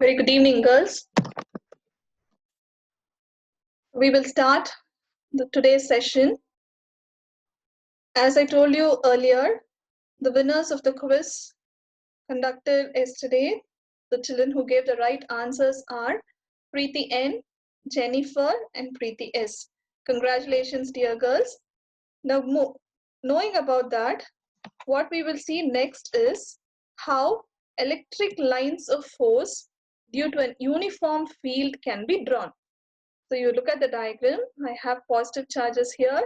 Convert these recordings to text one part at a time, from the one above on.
Very good evening, girls. We will start today's session. As I told you earlier, the winners of the quiz conducted yesterday, the children who gave the right answers are Preeti N, Jennifer, and Preeti S. Congratulations, dear girls. Now, knowing about that, what we will see next is how electric lines of force due to an uniform field can be drawn. So you look at the diagram, I have positive charges here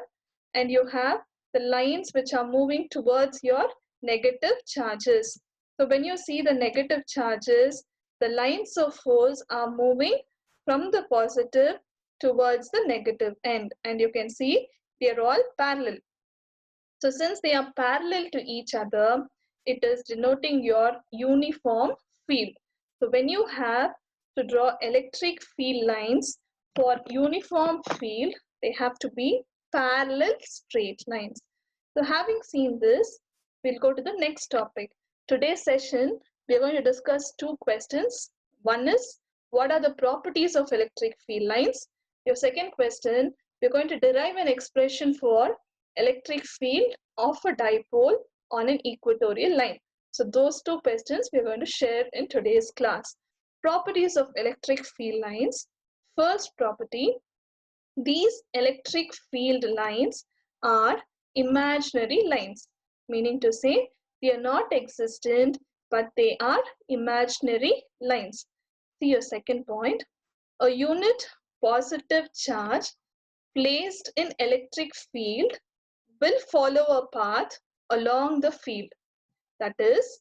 and you have the lines which are moving towards your negative charges. So when you see the negative charges, the lines of force are moving from the positive towards the negative end, and you can see they are all parallel. So since they are parallel to each other, it is denoting your uniform field. So when you have to draw electric field lines for uniform field, they have to be parallel straight lines. So having seen this, we'll go to the next topic. Today's session, we're going to discuss two questions. One is, what are the properties of electric field lines? Your second question, we're going to derive an expression for electric field of a dipole on an equatorial line. So those two questions we are going to share in today's class. Properties of electric field lines. First property, these electric field lines are imaginary lines, meaning to say they are not existent but they are imaginary lines. See your second point, a unit positive charge placed in electric field will follow a path along the field. That is,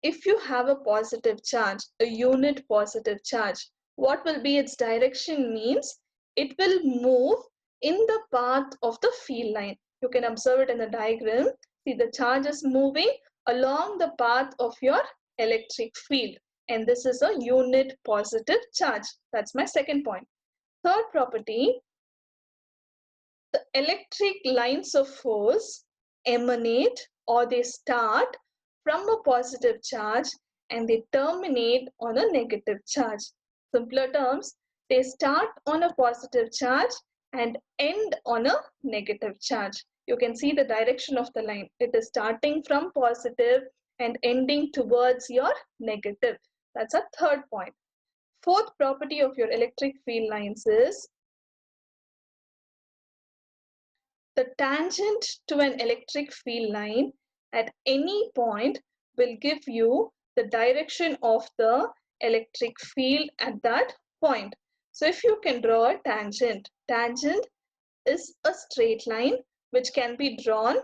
if you have a positive charge, a unit positive charge, what will be its direction means it will move in the path of the field line. You can observe it in the diagram. See, the charge is moving along the path of your electric field, and this is a unit positive charge. That's my second point. Third property, the electric lines of force emanate or they start from a positive charge and they terminate on a negative charge. Simpler terms, they start on a positive charge and end on a negative charge. You can see the direction of the line. It is starting from positive and ending towards your negative. That's a third point. Fourth property of your electric field lines is the tangent to an electric field line at any point will give you the direction of the electric field at that point. So if you can draw a tangent, tangent is a straight line which can be drawn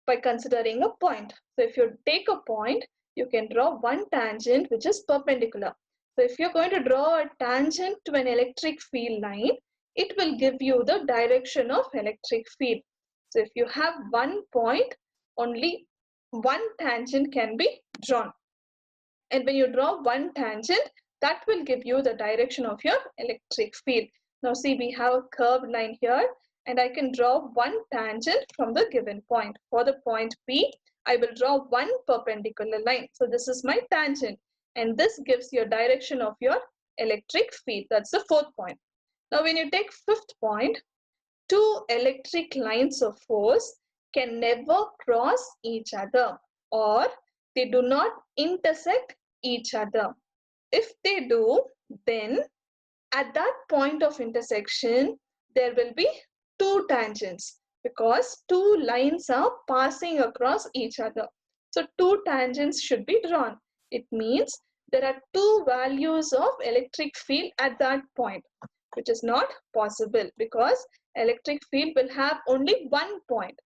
by considering a point. So if you take a point, you can draw one tangent which is perpendicular. So if you're going to draw a tangent to an electric field line, it will give you the direction of electric field. So if you have one point, only one tangent can be drawn. And when you draw one tangent, that will give you the direction of your electric field. Now see, we have a curved line here and I can draw one tangent from the given point. For the point P, I will draw one perpendicular line. So this is my tangent and this gives you a direction of your electric field. That's the fourth point. Now when you take fifth point, two electric lines of force can never cross each other or they do not intersect each other. If they do, then at that point of intersection, there will be two tangents because two lines are passing across each other. So two tangents should be drawn. It means there are two values of electric field at that point, which is not possible because electric field will have only one point.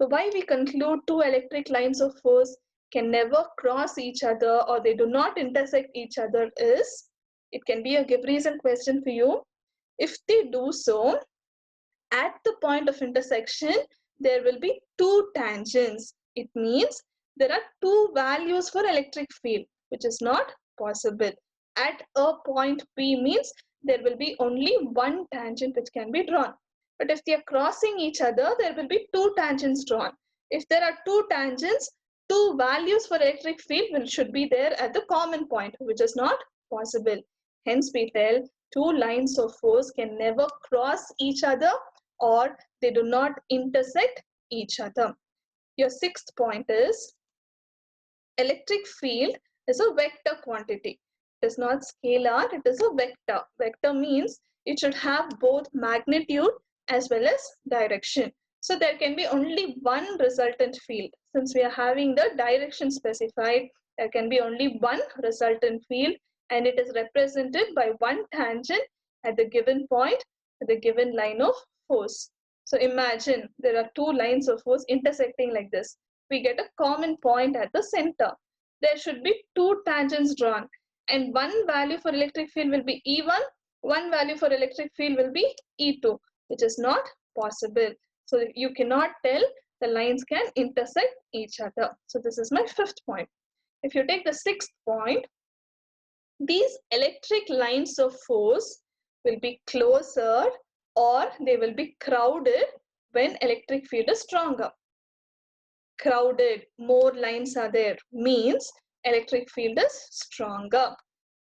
So why we conclude two electric lines of force can never cross each other or they do not intersect each other is, it can be a give reason question for you. If they do so, at the point of intersection, there will be two tangents. It means there are two values for electric field, which is not possible. At a point P means there will be only one tangent which can be drawn. But if they are crossing each other, there will be two tangents drawn. If there are two tangents, two values for electric field should be there at the common point, which is not possible. Hence we tell two lines of force can never cross each other or they do not intersect each other. Your sixth point is electric field is a vector quantity. It is not scalar, it is a vector. Vector means it should have both magnitude as well as direction. So there can be only one resultant field. Since we are having the direction specified, there can be only one resultant field and it is represented by one tangent at the given point at the given line of force. So imagine there are two lines of force intersecting like this. We get a common point at the center. There should be two tangents drawn and one value for electric field will be E1, one value for electric field will be E2, which is not possible. So you cannot tell the lines can intersect each other. So this is my fifth point. If you take the sixth point, these electric lines of force will be closer or they will be crowded when electric field is stronger. Crowded, more lines are there, means electric field is stronger.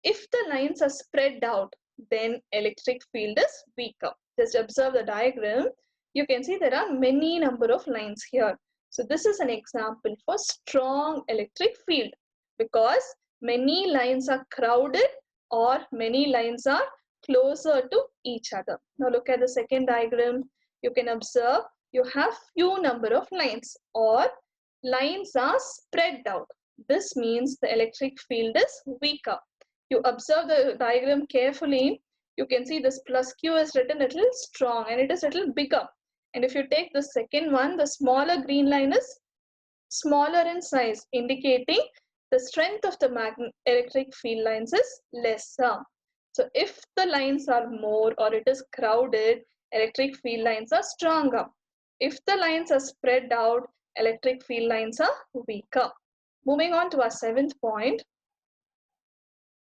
If the lines are spread out, then electric field is weaker. Just observe the diagram. You can see there are many number of lines here. So this is an example for strong electric field because many lines are crowded or many lines are closer to each other. Now look at the second diagram. You can observe you have few number of lines or lines are spread out. This means the electric field is weaker. You observe the diagram carefully, you can see this plus Q is written a little strong and it is a little bigger. And if you take the second one, the smaller green line is smaller in size, indicating the strength of the electric field lines is lesser. So if the lines are more or it is crowded, electric field lines are stronger. If the lines are spread out, electric field lines are weaker. Moving on to our seventh point,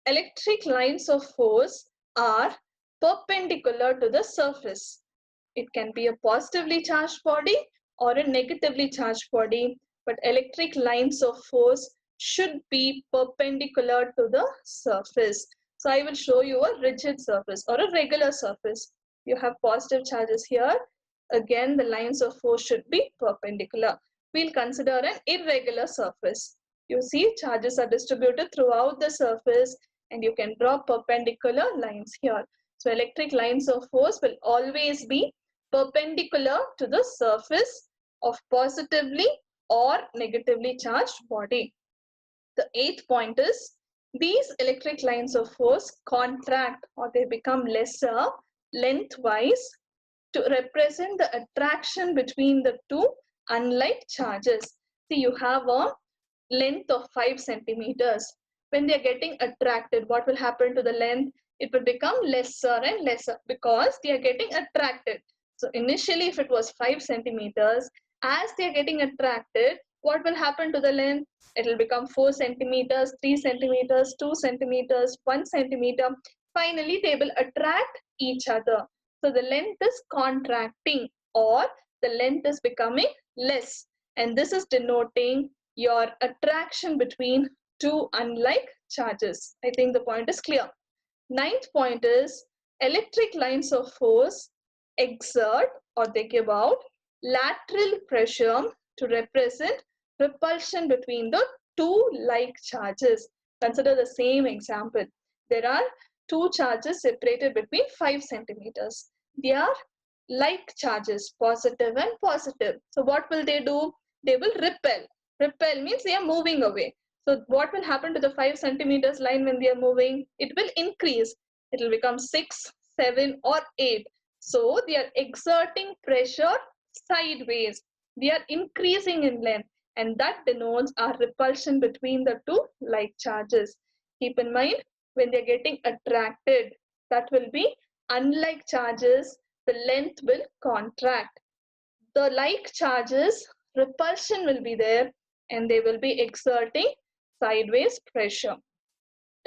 electric lines of force are perpendicular to the surface. It can be a positively charged body or a negatively charged body, but electric lines of force should be perpendicular to the surface. So I will show you a rigid surface or a regular surface. You have positive charges here. Again, the lines of force should be perpendicular. We'll consider an irregular surface. You see, charges are distributed throughout the surface and you can draw perpendicular lines here. So electric lines of force will always be perpendicular to the surface of positively or negatively charged body. The eighth point is these electric lines of force contract or they become lesser lengthwise to represent the attraction between the two unlike charges. See, you have a length of 5 centimeters. When they are getting attracted, what will happen to the length? It will become lesser and lesser because they are getting attracted. So initially, if it was 5 centimeters, as they are getting attracted, what will happen to the length? It will become 4 centimeters, 3 centimeters, 2 centimeters, 1 centimeter. Finally, they will attract each other. So the length is contracting or the length is becoming less. And this is denoting your attraction between two unlike charges. I think the point is clear. Ninth point is electric lines of force exert or they give out lateral pressure to represent repulsion between the two like charges. Consider the same example. There are two charges separated between 5 centimeters. They are like charges, positive and positive. So what will they do? They will repel. Repel means they are moving away. So what will happen to the 5 centimeters line when they are moving? It will increase. It will become 6, 7 or 8. So they are exerting pressure sideways. They are increasing in length and that denotes our repulsion between the two like charges. Keep in mind when they are getting attracted, that will be unlike charges, the length will contract. The like charges, repulsion will be there and they will be exerting sideways pressure.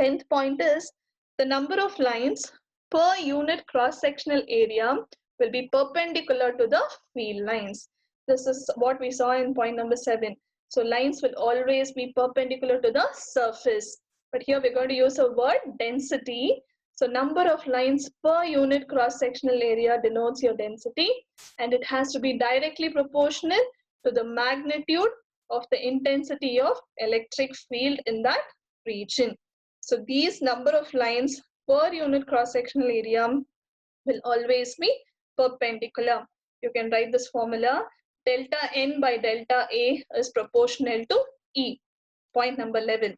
10th point is the number of lines per unit cross-sectional area will be perpendicular to the field lines. This is what we saw in point number 7. So lines will always be perpendicular to the surface. But here we're going to use a word density. So number of lines per unit cross-sectional area denotes your density, and it has to be directly proportional to the magnitude of the intensity of electric field in that region. So these number of lines per unit cross-sectional area will always be perpendicular. You can write this formula. Delta N by delta A is proportional to E. Point number 11.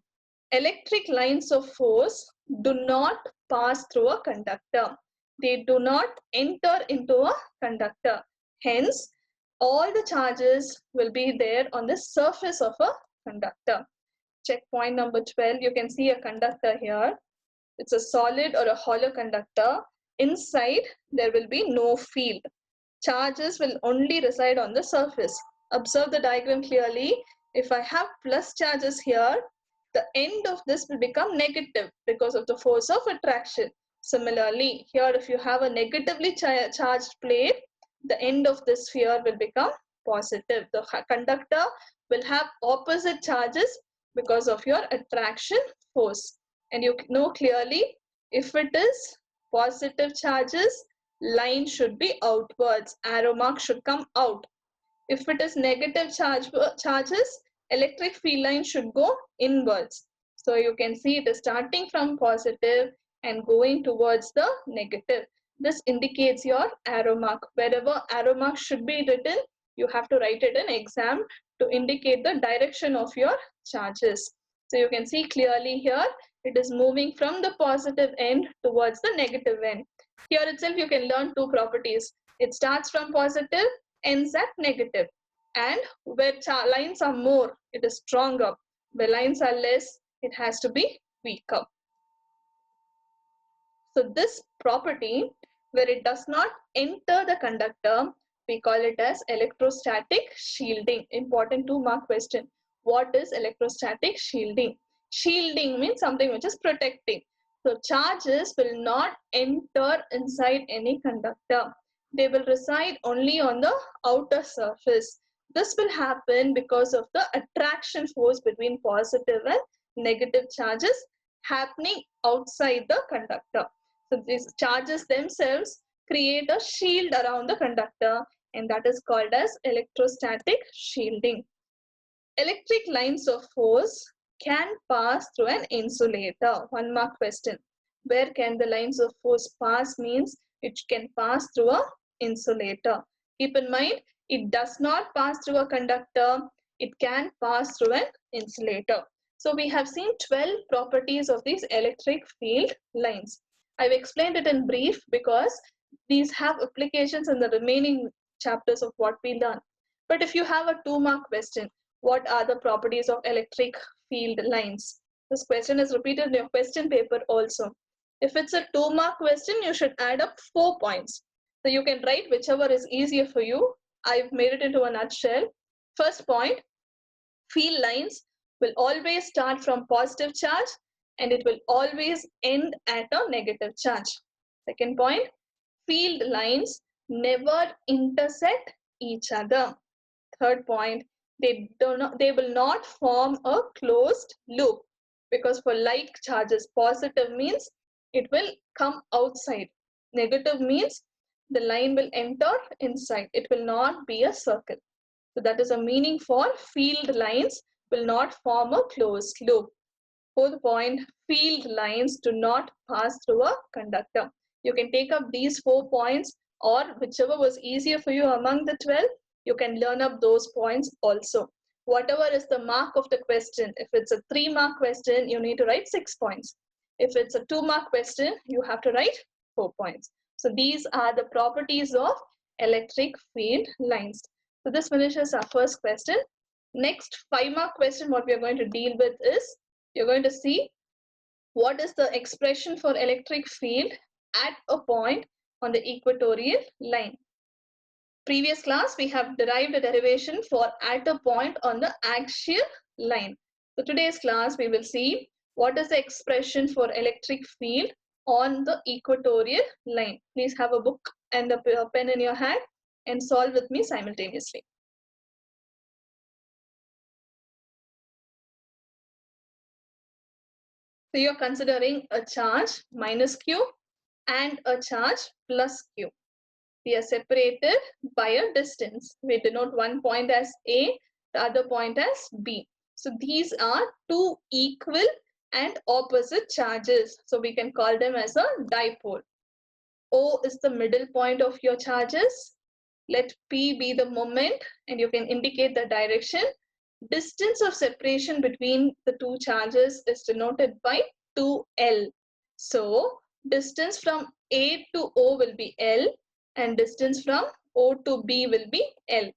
Electric lines of force do not pass through a conductor. They do not enter into a conductor. Hence, all the charges will be there on the surface of a conductor. Check point number 12. You can see a conductor here. It's a solid or a hollow conductor. Inside, there will be no field. Charges will only reside on the surface. Observe the diagram clearly. If I have plus charges here, the end of this will become negative because of the force of attraction. Similarly, here if you have a negatively charged plate, the end of this sphere will become positive. The conductor will have opposite charges because of your attraction force. And you know clearly, if it is positive charges, line should be outwards, arrow mark should come out. If it is negative charges, electric field line should go inwards. So you can see it is starting from positive and going towards the negative. This indicates your arrow mark. Wherever arrow mark should be written, you have to write it in exam to indicate the direction of your charges. So you can see clearly here, it is moving from the positive end towards the negative end. Here itself you can learn two properties. It starts from positive, ends at negative. And where lines are more, it is stronger. Where lines are less, it has to be weaker. So this property, where it does not enter the conductor, we call it as electrostatic shielding. Important 2-mark question. What is electrostatic shielding? Shielding means something which is protecting. So charges will not enter inside any conductor. They will reside only on the outer surface. This will happen because of the attraction force between positive and negative charges happening outside the conductor. So these charges themselves create a shield around the conductor, and that is called as electrostatic shielding. Electric lines of force can pass through an insulator. 1-mark question. Where can the lines of force pass means it can pass through an insulator. Keep in mind, it does not pass through a conductor. It can pass through an insulator. So we have seen 12 properties of these electric field lines. I've explained it in brief because these have applications in the remaining chapters of what we learn. But if you have a 2-mark question, what are the properties of electric field lines? This question is repeated in your question paper also. If it's a 2-mark question, you should add up 4 points. So you can write whichever is easier for you. I've made it into a nutshell. First point, field lines will always start from positive charge and it will always end at a negative charge. Second point, field lines never intersect each other. Third point, they will not form a closed loop, because for like charges, positive means it will come outside. Negative means the line will enter inside. It will not be a circle. So that is a meaning for field lines will not form a closed loop. Fourth point, field lines do not pass through a conductor. You can take up these 4 points, or whichever was easier for you among the 12, you can learn up those points also. Whatever is the mark of the question, if it's a 3-mark question, you need to write 6 points. If it's a 2-mark question, you have to write 4 points. So these are the properties of electric field lines. So this finishes our first question. Next 5-mark question, what we are going to deal with is, you're going to see what is the expression for electric field at a point on the equatorial line. Previous class, we have derived a derivation for at a point on the axial line. So today's class, we will see what is the expression for electric field on the equatorial line. Please have a book and a pen in your hand and solve with me simultaneously. So you're considering a charge minus Q and a charge plus Q. We are separated by a distance. We denote one point as A, the other point as B. So these are two equal and opposite charges. So we can call them as a dipole. O is the middle point of your charges. Let P be the moment and you can indicate the direction. Distance of separation between the two charges is denoted by 2L. So distance from A to O will be L and distance from O to B will be L.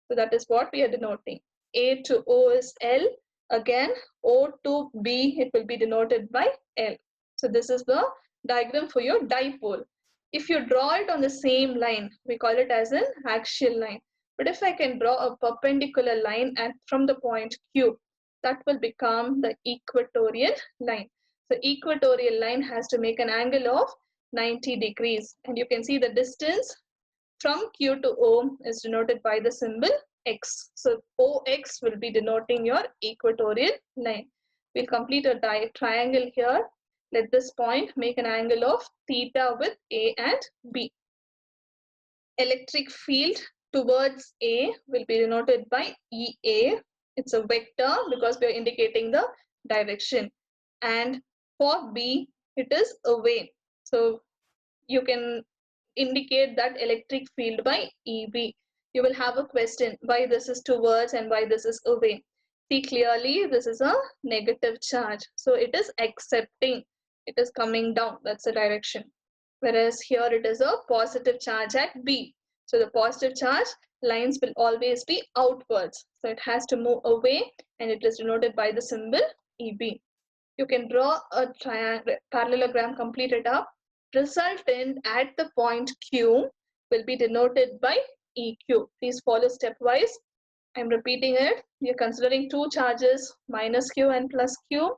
So that is what we are denoting. A to O is L. Again, O to B, it will be denoted by L. So this is the diagram for your dipole. If you draw it on the same line, we call it as an axial line. But if I can draw a perpendicular line from the point Q, that will become the equatorial line. So equatorial line has to make an angle of 90 degrees. And you can see the distance from Q to O is denoted by the symbol X. So OX will be denoting your equatorial line. We'll complete a triangle here. Let this point make an angle of theta with A and B. Electric field towards A will be denoted by EA. It's a vector because we are indicating the direction. And for B, it is away. So you can indicate that electric field by EB. You will have a question why this is towards and why this is away. See clearly this is a negative charge. So it is accepting. It is coming down. That's the direction. Whereas here it is a positive charge at B. So the positive charge lines will always be outwards. So it has to move away and it is denoted by the symbol EB. You can draw a parallelogram, complete it up. Resultant at the point Q will be denoted by EQ. Please follow stepwise. I'm repeating it. We are considering two charges minus Q and plus Q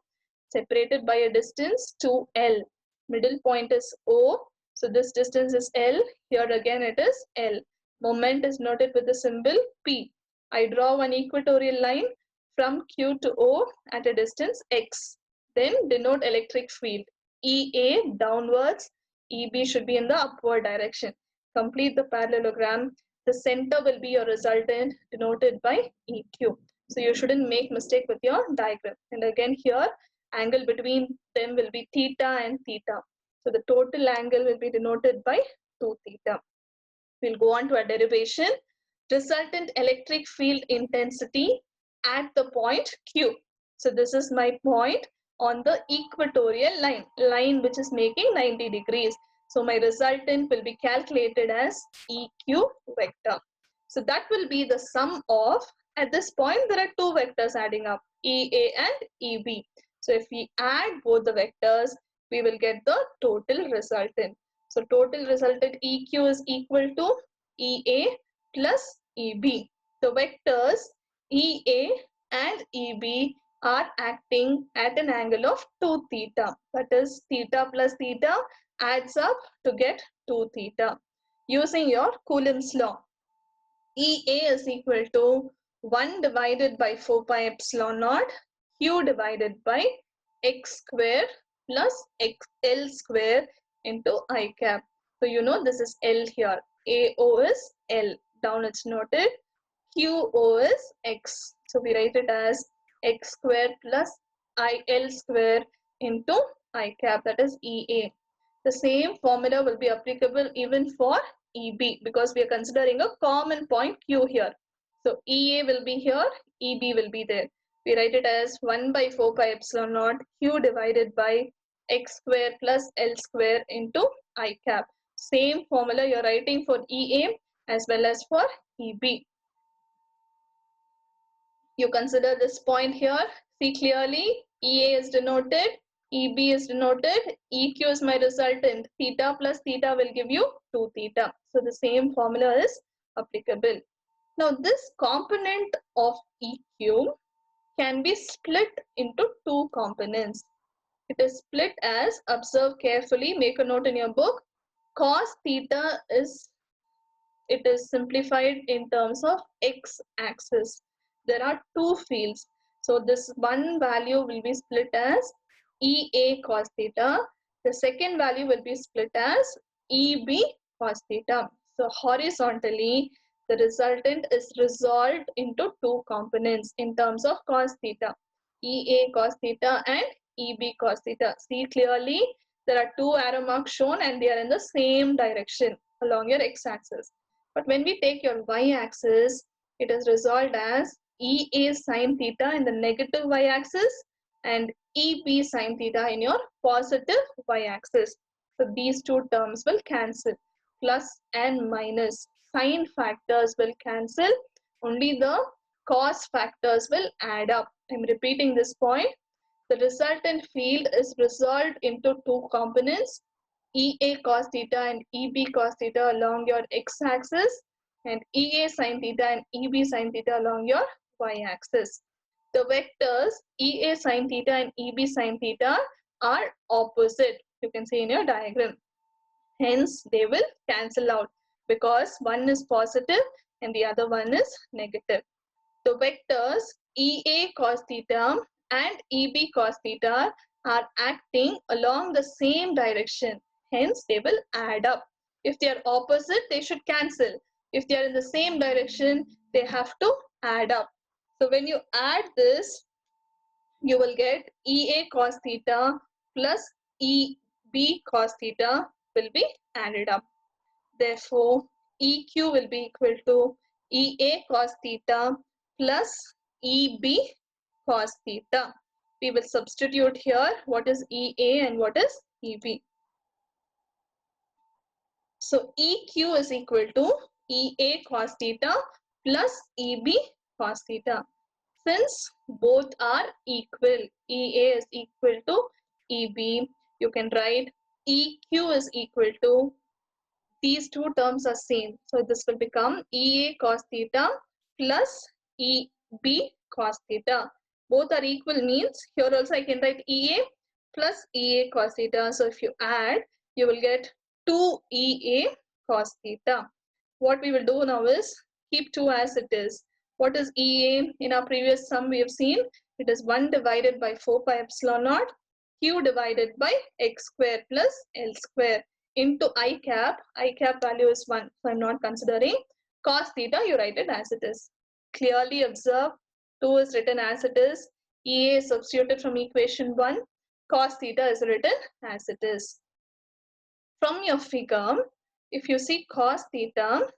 separated by a distance 2L. Middle point is O. So this distance is L. Here again it is L. Moment is noted with the symbol P. I draw one equatorial line from Q to O at a distance X. Then denote electric field. EA downwards, EB should be in the upward direction. Complete the parallelogram. The center will be your resultant denoted by EQ. So you shouldn't make mistake with your diagram. And again here, angle between them will be theta and theta. So the total angle will be denoted by 2 theta. We'll go on to a derivation. Resultant electric field intensity at the point Q. So this is my point on the equatorial line which is making 90 degrees. So my resultant will be calculated as EQ vector. So that will be the sum of, at this point there are two vectors adding up, EA and EB. So if we add both the vectors, we will get the total resultant. So total resultant EQ is equal to EA plus EB. The vectors EA and EB are acting at an angle of 2 theta. That is theta plus theta adds up to get 2 theta. Using your Coulomb's law, EA is equal to 1 divided by 4 pi epsilon naught Q divided by x square plus XL square into I cap. So you know this is L here. AO is L. Down it's noted. QO is X. So we write it as X square plus IL square into I cap, that is EA. The same formula will be applicable even for EB because we are considering a common point Q here. So EA will be here, EB will be there. We write it as 1 by 4 pi epsilon naught Q divided by X square plus L square into I cap. Same formula you're writing for EA as well as for EB. You consider this point here. See clearly, EA is denoted, EB is denoted, EQ is my resultant. Theta plus theta will give you 2 theta. So the same formula is applicable. Now this component of EQ can be split into two components. It is split as, observe carefully, make a note in your book, cos theta is simplified in terms of x-axis. There are two fields. So this one value will be split as EA cos theta. The second value will be split as EB cos theta. So horizontally, the resultant is resolved into two components in terms of cos theta. EA cos theta and EB cos theta. See clearly, there are two arrow marks shown and they are in the same direction along your x-axis. But when we take your y-axis, it is resolved as EA sine theta in the negative y-axis and EB sine theta in your positive y-axis. So these two terms will cancel. Plus and minus sine factors will cancel. Only the cos factors will add up. I'm repeating this point. The resultant field is resolved into two components, EA cos theta and EB cos theta along your x-axis and EA sin theta and EB sin theta along your y-axis. The vectors EA sin theta and EB sin theta are opposite. You can see in your diagram. Hence, they will cancel out because one is positive and the other one is negative. The vectors EA cos theta and EB cos theta are acting along the same direction. Hence, they will add up. If they are opposite, they should cancel. If they are in the same direction, they have to add up. So when you add this, you will get EA cos theta plus EB cos theta will be added up. Therefore, EQ will be equal to EA cos theta plus EB cos theta. We will substitute here what is EA and what is EB. So EQ is equal to EA cos theta plus EB cos theta. Since both are equal, EA is equal to EB, you can write EQ is equal to, these two terms are same. So this will become EA cos theta plus EB cos theta. Both are equal means here also I can write EA plus EA cos theta. So if you add, you will get 2EA cos theta. What we will do now is keep 2 as it is. What is EA? In our previous sum we have seen it is 1 divided by 4 pi epsilon naught Q divided by x square plus L square into I cap value is 1. So I'm not considering cos theta, you write it as it is. Clearly observe 2 is written as it is. EA is substituted from equation 1. Cos theta is written as it is. From your figure, if you see cos theta,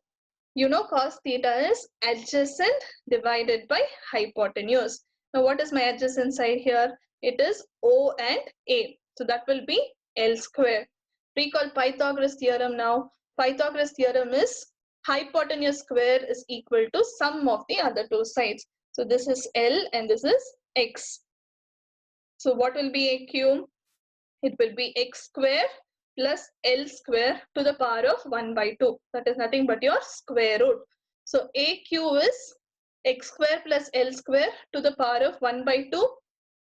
you know cos theta is adjacent divided by hypotenuse. Now what is my adjacent side here? It is O and A. So that will be L square. Recall Pythagoras theorem now. Pythagoras theorem is hypotenuse square is equal to sum of the other two sides. So this is L and this is X. So what will be AQ? It will be X square plus L square to the power of 1 by 2. That is nothing but your square root. So AQ is X square plus L square to the power of 1 by 2.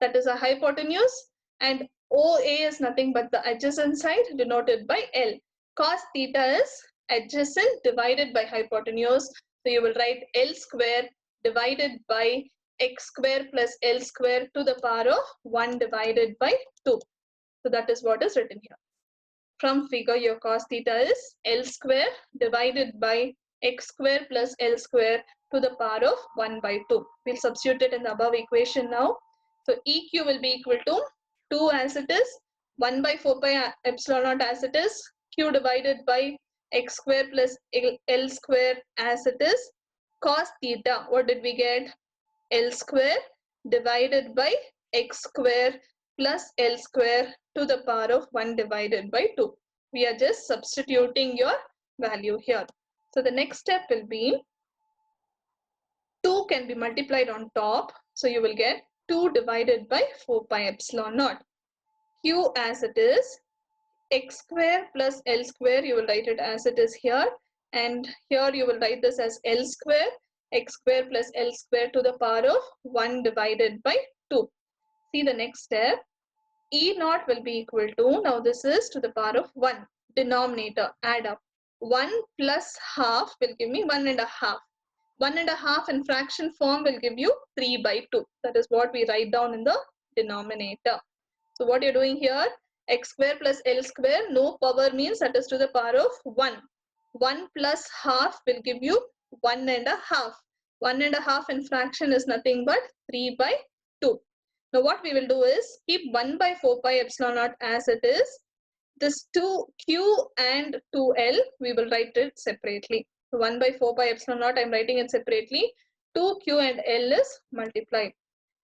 That is a hypotenuse. And OA is nothing but the adjacent side denoted by L. Cos theta is adjacent divided by hypotenuse. So you will write L square divided by X square plus L square to the power of 1 divided by 2. So that is what is written here. From figure, your cos theta is L square divided by X square plus L square to the power of 1 by 2. We'll substitute it in the above equation now. So EQ will be equal to 2 as it is, 1 by 4 pi epsilon naught as it is, Q divided by X square plus L square as it is. Cos theta, what did we get? L square divided by X square plus L square to the power of 1 divided by 2. We are just substituting your value here. So the next step will be 2 can be multiplied on top. So you will get 2 divided by 4 pi epsilon naught. Q as it is, X square plus L square, you will write it as it is here. And here you will write this as L square, X square plus L square to the power of 1 divided by 2. See the next step. E naught will be equal to, now this is to the power of 1, denominator, add up. 1 plus half will give me 1 and a half. 1 and a half in fraction form will give you 3 by 2. That is what we write down in the denominator. So what you're doing here, x square plus L square, no power means that is to the power of 1. 1 plus half will give you 1.5. 1.5 in fraction is nothing but 3 by 2. Now what we will do is keep 1 by 4 pi epsilon naught as it is. This 2q and 2l, we will write it separately. So 1 by 4 pi epsilon naught, I am writing it separately. 2q and l is multiplied.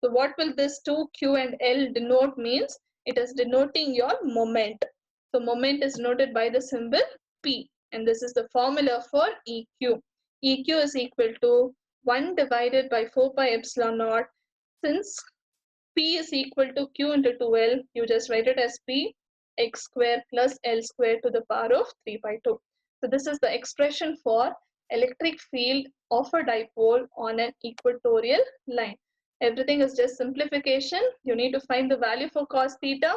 So what will this 2q and l denote means? It is denoting your moment. So moment is denoted by the symbol P, and this is the formula for EQ. EQ is equal to 1 divided by 4 pi epsilon naught. Since P is equal to Q into 2L, you just write it as P x square plus L square to the power of 3 by 2. So this is the expression for electric field of a dipole on an equatorial line. Everything is just simplification. You need to find the value for cos theta.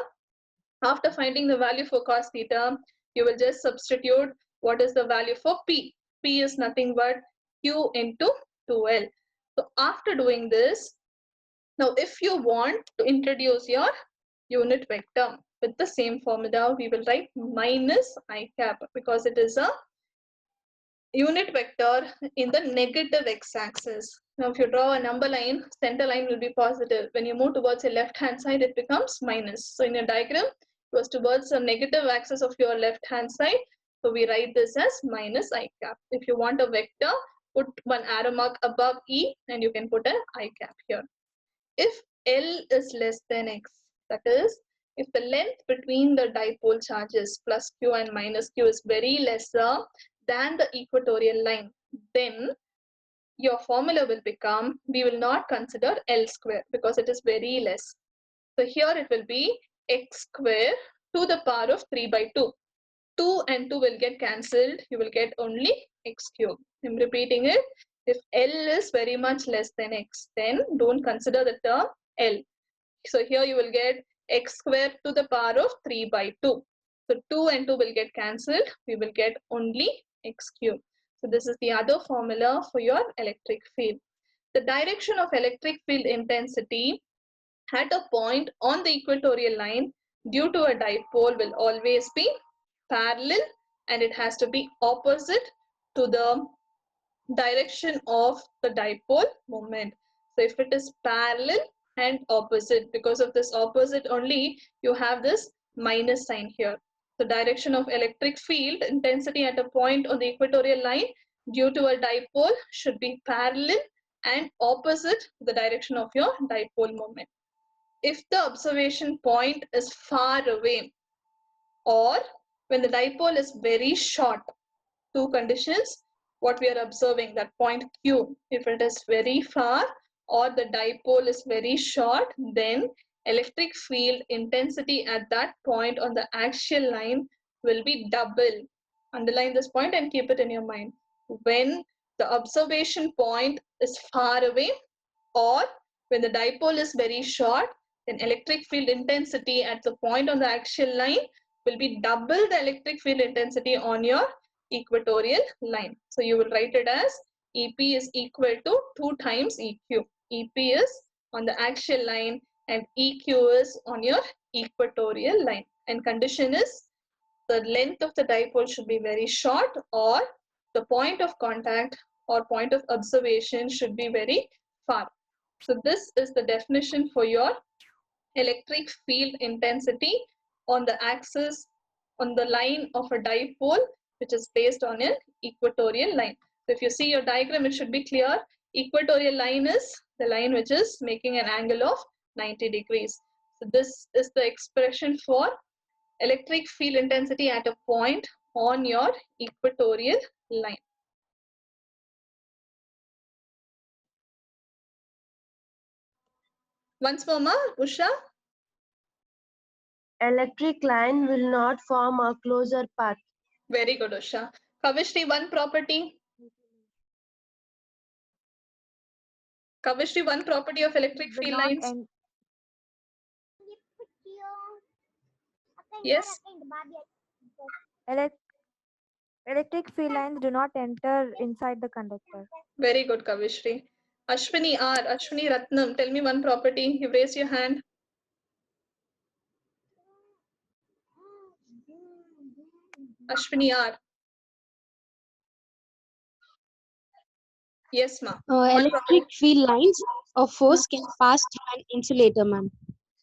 After finding the value for cos theta, you will just substitute what is the value for P. P is nothing but Q into 2L. So after doing this, now if you want to introduce your unit vector with the same formula, we will write minus I cap because it is a unit vector in the negative x-axis. Now if you draw a number line, center line will be positive. When you move towards the left hand side, it becomes minus. So in your diagram, it was towards the negative axis of your left hand side. So we write this as minus I cap. If you want a vector, put one arrow mark above E and you can put an I cap here. If L is less than X, that is, if the length between the dipole charges plus Q and minus Q is very lesser than the equatorial line, then your formula will become, we will not consider L square because it is very less. So here it will be x square to the power of 3 by 2. 2 and 2 will get cancelled. You will get only x cube. I'm repeating it. If L is very much less than x, then don't consider the term L. So here you will get x square to the power of 3 by 2. So 2 and 2 will get cancelled. We will get only x cube. So this is the other formula for your electric field. The direction of electric field intensity at a point on the equatorial line due to a dipole will always be parallel, and it has to be opposite to the direction of the dipole moment. So if it is parallel and opposite, because of this opposite only you have this minus sign here. The direction of electric field intensity at a point on the equatorial line due to a dipole should be parallel and opposite the direction of your dipole moment. If the observation point is far away or when the dipole is very short, two conditions, what we are observing, that point Q, if it is very far or the dipole is very short, then electric field intensity at that point on the axial line will be double. Underline this point and keep it in your mind. When the observation point is far away or when the dipole is very short, then electric field intensity at the point on the axial line will be double the electric field intensity on your equatorial line. So you will write it as EP is equal to 2 times EQ. EP is on the axial line and EQ is on your equatorial line. And condition is the length of the dipole should be very short or the point of contact or point of observation should be very far. So this is the definition for your electric field intensity on the axis, on the line of a dipole which is based on an equatorial line. So if you see your diagram, it should be clear. Equatorial line is the line which is making an angle of 90 degrees. So this is the expression for electric field intensity at a point on your equatorial line. Once more, ma, Usha. Electric line will not form a closure path. Very good, Usha. Kavishri, one property. Kavishri, one property of electric field lines. Yes. Electric field lines do not enter inside the conductor. Very good, Kavishri. Ashwini R. Ashwini Ratnam, tell me one property. You've raised your hand. Ashwini R. Yes, ma'am. Electric field lines of force can pass through an insulator, ma'am.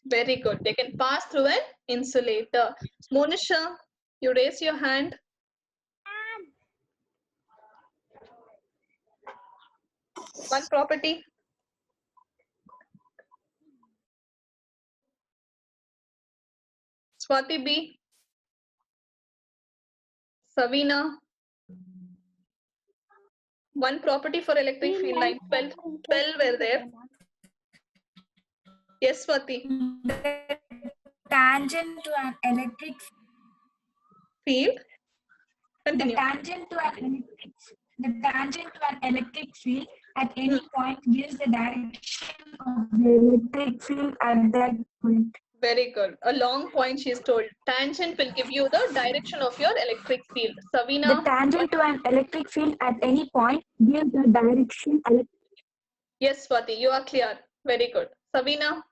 Very good. They can pass through an insulator. Monisha, you raise your hand. One property. Swati B. Savina. One property for electric field line. 12 were there. Yes, Swati. The tangent to an electric Field. the Continue. tangent to an electric field at any point gives the direction of the electric field at that point. Very good. A long point she is told. Tangent will give you the direction of your electric field. Savina. The tangent to an electric field at any point gives the direction. Yes, Swati, you are clear. Very good. Savina.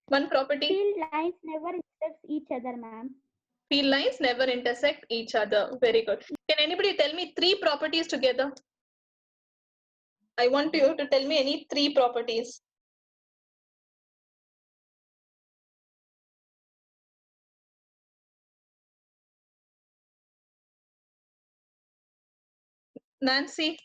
One property. Field lines never intersect each other, ma'am. Field lines never intersect each other. Very good. Can anybody tell me 3 properties together? I want you to tell me any 3 properties. Nancy.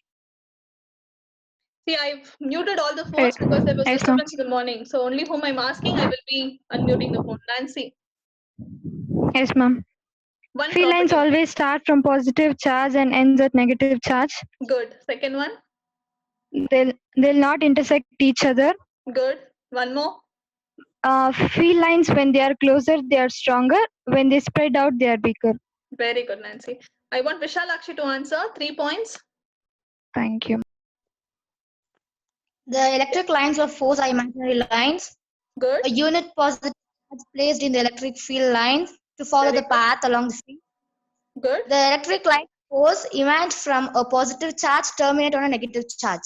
See, I've muted all the phones because there was disturbance in the morning. So only whom I'm asking, I will be unmuting the phone. Nancy. Yes, ma'am. One Field lines property. always start from positive charge and ends at negative charge. Good. Second one. They'll not intersect each other. Good. One more. Field lines, when they are closer, they are stronger. When they spread out, they are weaker. Very good, Nancy. I want Vishalakshi to answer 3 points. Thank you. The electric lines of force are imaginary lines. Good. A unit positive charge placed in the electric field line to follow Very the good. path along the field. Good. The electric line force emanates from a positive charge terminate on a negative charge.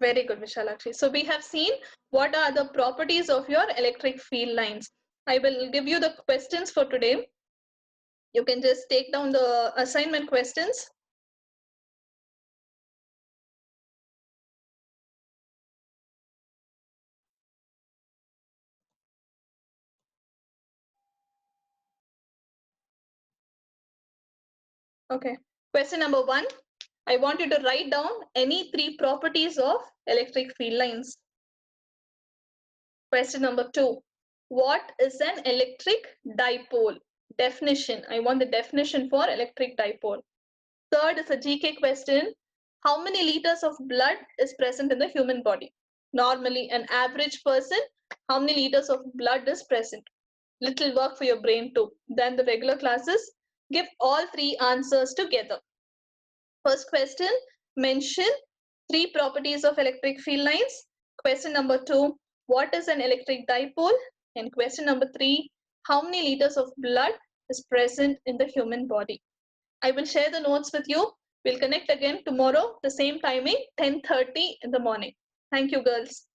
Very good, Vishalakshi. So we have seen what are the properties of your electric field lines. I will give you the questions for today. You can just take down the assignment questions. Okay. Question number 1. I want you to write down any 3 properties of electric field lines. Question number 2. What is an electric dipole? Definition. I want the definition for electric dipole. Third is a GK question. How many liters of blood is present in the human body? Normally, an average person, how many liters of blood is present? Little work for your brain too. Then the regular classes, give all 3 answers together. First question, mention 3 properties of electric field lines. Question number 2, what is an electric dipole? And question number 3, how many liters of blood is present in the human body? I will share the notes with you. We'll connect again tomorrow, the same timing, 10:30 in the morning. Thank you, girls.